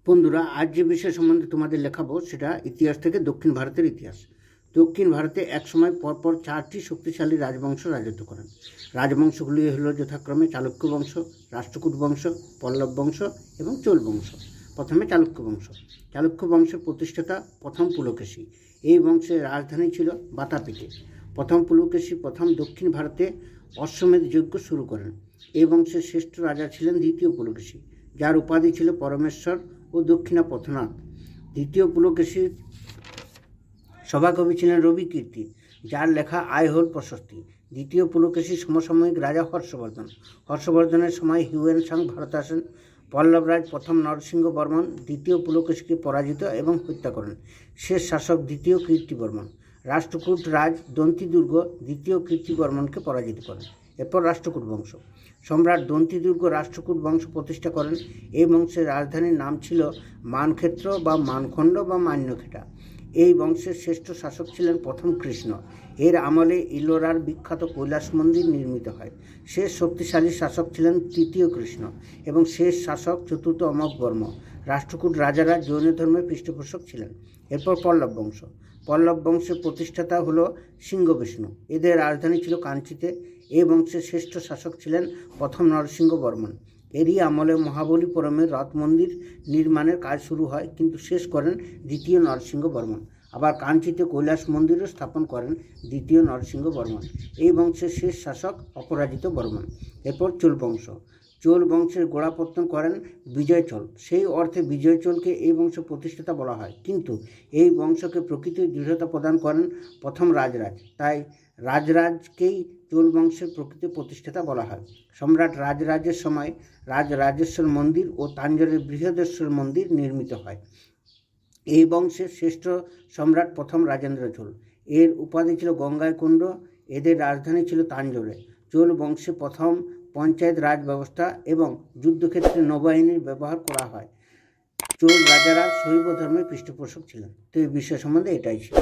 বন্ধুরা, আজ যে বিষয় সম্বন্ধে তোমাদের লেখাবো সেটা ইতিহাস থেকে দক্ষিণ ভারতের ইতিহাস। দক্ষিণ ভারতে একসময় পরপর 4টি শক্তিশালী রাজবংশ রাজত্ব করেন। রাজবংশগুলি হলো যথাক্রমে চালুক্য বংশ, রাষ্ট্রকূট বংশ, পল্লব বংশ এবং চোল বংশ। প্রথমে চালুক্য বংশ। চালুক্য বংশের প্রতিষ্ঠাতা প্রথম পুলকেশী। এই বংশের রাজধানী ছিল বাতাপিতে। প্রথম পুলকেশী প্রথম দক্ষিণ ভারতে অশ্বমেধ যজ্ঞ শুরু করেন। এই বংশের শ্রেষ্ঠ রাজা ছিলেন দ্বিতীয় পুলকেশী, যার উপাধি ছিল পরমেশ্বর ও দক্ষিণা পথনাথ। দ্বিতীয় পুলকেশীর সভাকবি ছিলেন রবি কীর্তি, যার লেখা আইহোল প্রশস্তি। দ্বিতীয় পুলকেশীর সমসাময়িক রাজা হর্ষবর্ধন। হর্ষবর্ধনের সময় হিউয়েন সাং ভারতে আসেন। পল্লবরাজ প্রথম নরসিংহ বর্মন দ্বিতীয় পুলকেশীকে পরাজিত এবং হত্যা করেন। শেষ শাসক দ্বিতীয় কীর্তিবর্মন। রাষ্ট্রকূট রাজ দন্তিদুর্গ দ্বিতীয় কীর্তিবর্মনকে পরাজিত করেন। এরপর রাষ্ট্রকূট বংশ। সম্রাট দন্তিদুর্গ রাষ্ট্রকূট বংশ প্রতিষ্ঠা করেন। এই বংশের রাজধানীর নাম ছিল মানক্ষেত্র বা মানখণ্ড বা মান্যখেটা। এই বংশের শ্রেষ্ঠ শাসক ছিলেন প্রথম কৃষ্ণ। এর আমলে ইলোরার বিখ্যাত কৈলাস মন্দির নির্মিত হয়। শেষ শক্তিশালী শাসক ছিলেন তৃতীয় কৃষ্ণ এবং শেষ শাসক চতুর্থ অমোঘবর্ম। রাষ্ট্রকূট রাজারা জৈন ধর্মের পৃষ্ঠপোষক ছিলেন। এরপর পল্লব বংশ। পল্লব বংশের প্রতিষ্ঠাতা হল সিংহবিষ্ণু। এদের রাজধানী ছিল কাঞ্চিতে। এই বংশের শ্রেষ্ঠ শাসক ছিলেন প্রথম নরসিংহ বর্মন। এরই আমলে মহাবলীপুরমের রথ মন্দির নির্মাণের কাজ শুরু হয়, কিন্তু শেষ করেন দ্বিতীয় নরসিংহ বর্মন। আবার কাঞ্চিতে কৈলাস মন্দিরও স্থাপন করেন দ্বিতীয় নরসিংহ বর্মন। এই বংশের শেষ শাসক অপরাজিত বর্মন। এরপর চোল বংশ। চোল বংশের গোড়াপত্তন করেন বিজয়চল। সেই অর্থে বিজয়চলকে এই বংশ প্রতিষ্ঠাতা বলা হয়, কিন্তু এই বংশকে প্রকৃত দৃঢ়তা প্রদান করেন প্রথম রাজরাজ। তাই রাজরাজকেই চোল বংশের প্রকৃত প্রতিষ্ঠাতা বলা হয়। সম্রাট রাজরাজের সময় রাজরাজেশ্বর মন্দির ও তাঞ্জোরের বৃহদেশ্বর মন্দির নির্মিত হয়। এই বংশের শ্রেষ্ঠ সম্রাট প্রথম রাজেন্দ্র চোল। এর উপাধি ছিল গঙ্গাইকুণ্ড। এদের রাজধানী ছিল তাঞ্জোরে। চোল বংশে প্রথম পঞ্চায়েত রাজ ব্যবস্থা এবং যুদ্ধক্ষেত্রে নৌবাহিনীর ব্যবহার করা হয়। চোল রাজারা শৈব ধর্মের পৃষ্ঠপোষক ছিলেন। তো এই বিষয় সম্বন্ধে এটাই ছিল।